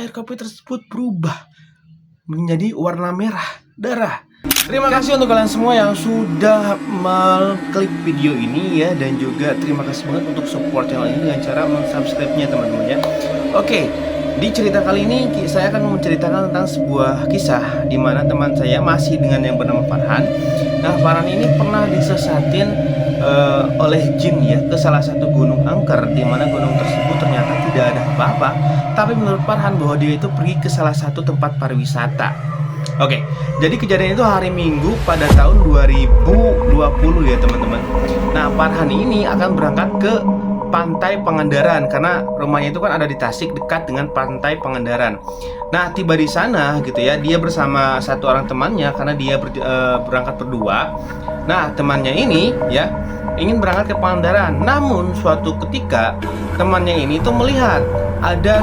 Air kopi tersebut berubah menjadi warna merah darah. Terima kasih untuk kalian semua yang sudah mengklik video ini ya, dan juga terima kasih banget untuk support channel ini dengan cara mensubscribe-nya teman-teman ya. Oke, di cerita kali ini saya akan menceritakan tentang sebuah kisah di mana teman saya masih dengan yang bernama Farhan. Nah, Farhan ini pernah disesatin oleh jin ya ke salah satu gunung angker, di mana gunung tersebut ternyata tidak ada apa-apa. Tapi menurut Farhan bahwa dia itu pergi ke salah satu tempat pariwisata. Oke, jadi kejadian itu hari Minggu pada tahun 2020 ya teman-teman. Nah, Farhan ini akan berangkat ke Pantai Pangandaran karena rumahnya itu kan ada di Tasik, dekat dengan Pantai Pangandaran. Nah, tiba di sana gitu ya, dia bersama satu orang temannya karena dia berangkat berdua. Nah, temannya ini ya ingin berangkat ke Pangandaran. Namun suatu ketika temannya ini tuh melihat ada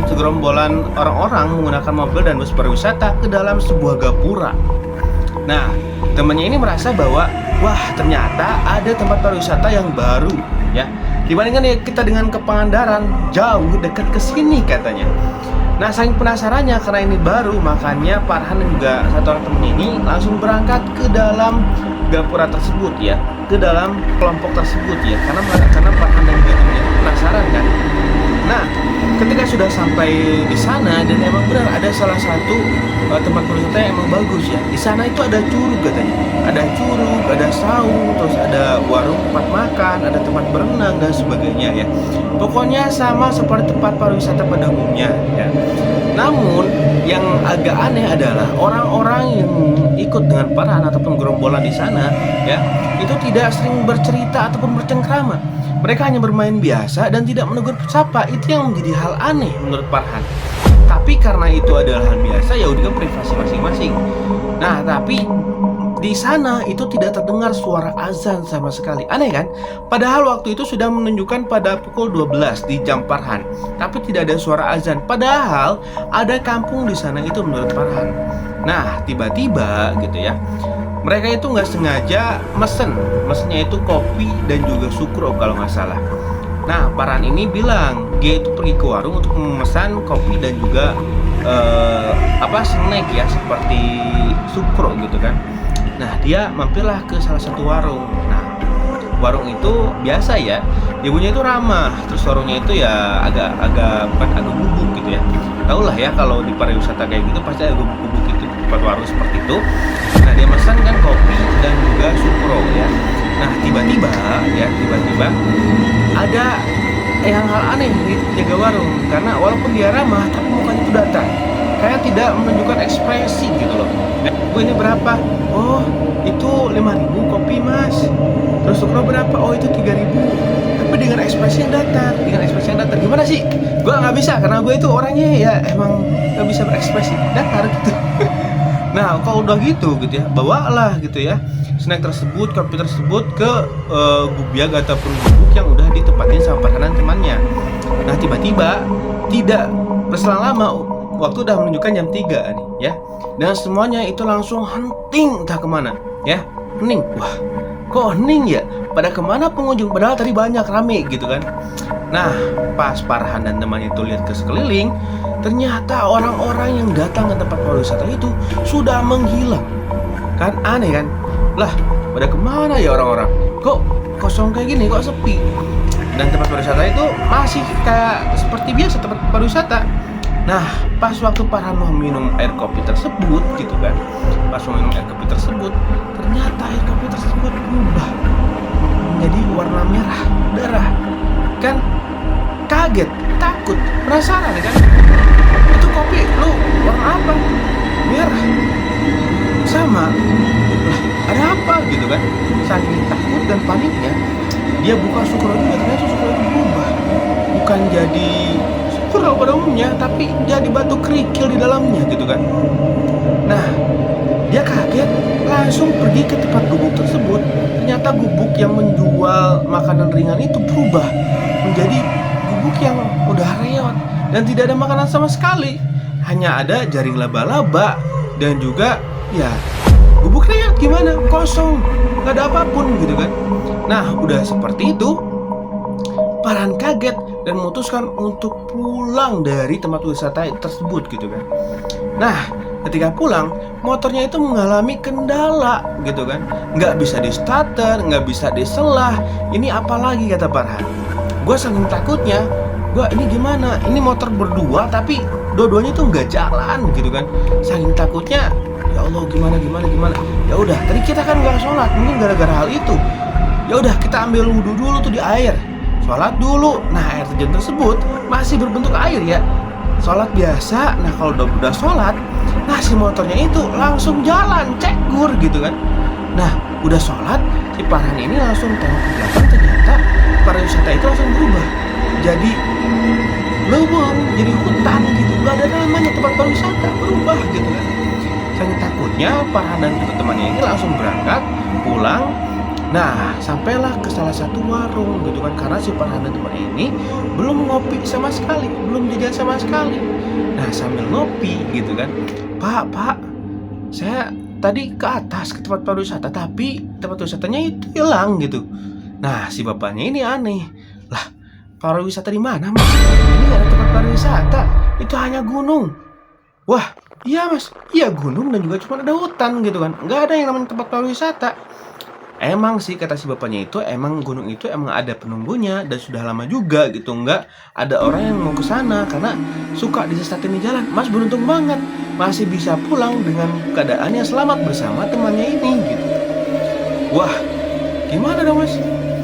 segerombolan orang-orang menggunakan mobil dan bus pariwisata ke dalam sebuah gapura. Nah, temannya ini merasa bahwa wah, ternyata ada tempat pariwisata yang baru ya. Dibandingkan ya kita dengan ke Pangandaran, jauh dekat ke sini katanya. Nah, saking penasarannya karena ini baru, makanya Farhan dan juga satu orang temannya ini langsung berangkat ke dalam gapura tersebut ya, ke dalam kelompok tersebut ya, karena Farhan dan juga temannya penasaran kan. Nah, ketika sudah sampai di sana dan emang benar ada salah satu tempat pariwisata yang emang bagus ya. Di sana itu ada curug katanya. Ada curug, ada saung, terus ada warung tempat makan, ada tempat berenang dan sebagainya ya. Pokoknya sama seperti tempat pariwisata pada umumnya ya. Namun yang agak aneh adalah orang-orang yang ikut dengan Farhan ataupun gerombolan di sana ya, itu tidak sering bercerita ataupun bercengkrama. Mereka hanya bermain biasa dan tidak menegur sapa. Itu yang menjadi hal aneh menurut Farhan. Tapi karena itu adalah hal biasa, ya udah privasi masing-masing. Nah, tapi di sana itu tidak terdengar suara azan sama sekali. Aneh kan? Padahal waktu itu sudah menunjukkan pada pukul 12 di jam Farhan, tapi tidak ada suara azan. Padahal ada kampung di sana itu menurut Farhan. Nah, tiba-tiba gitu ya, mereka itu nggak sengaja mesennya itu kopi dan juga sukro kalau nggak salah. Nah, Farhan ini bilang dia itu pergi ke warung untuk memesan kopi dan juga snack ya seperti sukro gitu kan. Nah, dia mampirlah ke salah satu warung. Nah, warung itu biasa ya, ibunya itu ramah. Terus warungnya itu ya agak gubuk gitu ya. Tahu lah ya kalau di pariwisata kayak gitu pasti ada gubuk-gubuk gitu, tempat warung seperti itu. Nah, dia pesan kan kopi dan juga sukro ya. Nah, tiba-tiba ada hal aneh di jaga warung, karena walaupun dia ramah tapi mukanya itu datar, kayak tidak menunjukkan ekspresi gitu loh. Bu, ini berapa? Oh, itu 5.000 kopi mas. Terus sukro berapa? Oh, itu 3.000. Tapi dengan ekspresi yang datar, gimana sih? Gue nggak bisa karena gue itu orangnya ya emang nggak bisa berekspresi, datar gitu. Nah, kalau udah gitu ya, bawalah gitu ya snack tersebut, kopi tersebut ke gubiag ataupun gubuk yang udah ditempatin sama Farhan temannya. Nah, tiba-tiba tidak berselang lama, waktu udah menunjukkan jam 3 nih ya, dan semuanya itu langsung henting entah kemana ya, hening. Wah, kok hening ya? Pada kemana pengunjung? Padahal tadi banyak, rame gitu kan. Nah, pas Farhan dan temannya itu lihat ke sekeliling, ternyata orang-orang yang datang ke tempat pariwisata itu sudah menghilang. Kan aneh kan? Lah, pada kemana ya orang-orang? Kok kosong kayak gini, kok sepi? Dan tempat pariwisata itu masih kayak seperti biasa tempat pariwisata. Nah, pas waktu Farhan mau minum air kopi tersebut gitu kan, ternyata air kopi tersebut berubah menjadi warna merah darah. Kan kaget, takut, penasaran kan? Itu kopi lu warna apa? Merah. Sama. Lah, ada apa gitu kan? Saking takut dan paniknya, dia buka sukro juga, ternyata sukro itu berubah. Bukan jadi sukro pada umumnya, tapi jadi batu kerikil di dalamnya gitu kan. Nah, dia kaget, langsung pergi ke tempat gubuk tersebut. Ternyata gubuk yang menjual makanan ringan itu berubah menjadi gubuk yang udah reot dan tidak ada makanan sama sekali. Hanya ada jaring laba-laba dan juga ya gubuk reot gimana? Kosong, nggak ada apapun gitu kan. Nah, udah seperti itu, Farhan kaget dan memutuskan untuk pulang dari tempat wisata tersebut gitu kan. Nah, ketika pulang, motornya itu mengalami kendala gitu kan, nggak bisa di starter, nggak bisa diselah. Ini apalagi kata Farhan, gue saking takutnya, ini gimana, ini motor berdua tapi dua-duanya tuh nggak jalan gitu kan. Saking takutnya, ya Allah gimana. Ya udah, tadi kita kan nggak sholat, mungkin gara-gara hal itu. Ya udah, kita ambil wudhu dulu tuh di air, sholat dulu. Nah, air terjun tersebut masih berbentuk air ya, sholat biasa. Nah, kalau udah sholat, nah si motornya itu langsung jalan cekur gitu kan. Nah, udah sholat, si Farhan ini langsung tengok ke belakang, ternyata pariwisata itu langsung berubah jadi lubang, jadi hutan gitu, gak ada namanya tempat pariwisata, berubah gitu kan. Saking takutnya, Farhan dan teman-temannya ini langsung berangkat pulang. Nah, sampailah ke salah satu warung gitu kan, karena si Farhan dan temannya ini belum ngopi sama sekali, belum jajan sama sekali. Nah, sambil ngopi gitu kan, Pak, saya tadi ke atas ke tempat pariwisata, tapi tempat wisatanya itu hilang gitu. Nah, si bapaknya ini aneh, lah pariwisata di mana Mas? Ini gak ada tempat pariwisata, itu hanya gunung. Wah, iya Mas, iya gunung dan juga cuma ada hutan gitu kan, nggak ada yang namanya tempat pariwisata. Emang sih kata si bapaknya itu, emang gunung itu emang ada penunggunya dan sudah lama juga gitu, nggak ada orang yang mau ke sana karena suka disesatin di jalan. Mas beruntung banget masih bisa pulang dengan keadaannya selamat bersama temannya ini gitu. Wah, gimana dong Mas?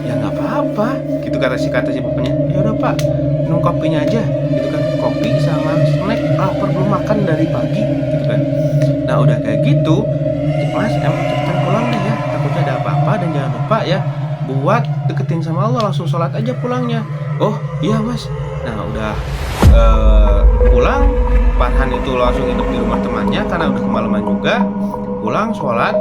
Ya nggak apa-apa gitu kata si bapaknya. Ya udah Pak, minum kopinya aja gitu kan, kopi sama snack, lapar belum makan dari pagi gitu kan. Nah udah kayak gitu, Mas emang cepetan pulang deh ya, takutnya ada apa-apa, dan jangan lupa ya buat deketin sama Allah, langsung sholat aja pulangnya. Oh iya Mas. Nah udah pulang, Farhan itu langsung hidup di rumah temannya karena udah kemalaman juga. Pulang sholat,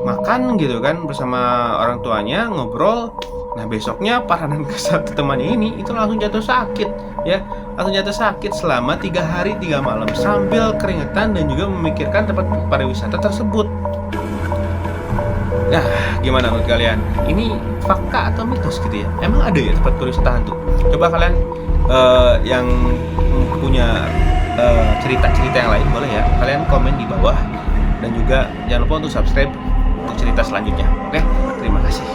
makan gitu kan bersama orang tuanya, ngobrol. Nah besoknya Farhan dan satu temannya ini itu langsung jatuh sakit ya, langsung jatuh sakit selama 3 hari 3 malam sambil keringetan dan juga memikirkan tempat pariwisata tersebut. Nah, gimana menurut kalian? Ini fakta atau mitos gitu ya? Emang ada ya tempat pariwisata hantu? Coba kalian yang punya cerita-cerita yang lain boleh ya, kalian komen di bawah. Dan juga jangan lupa untuk subscribe untuk cerita selanjutnya. Oke, terima kasih.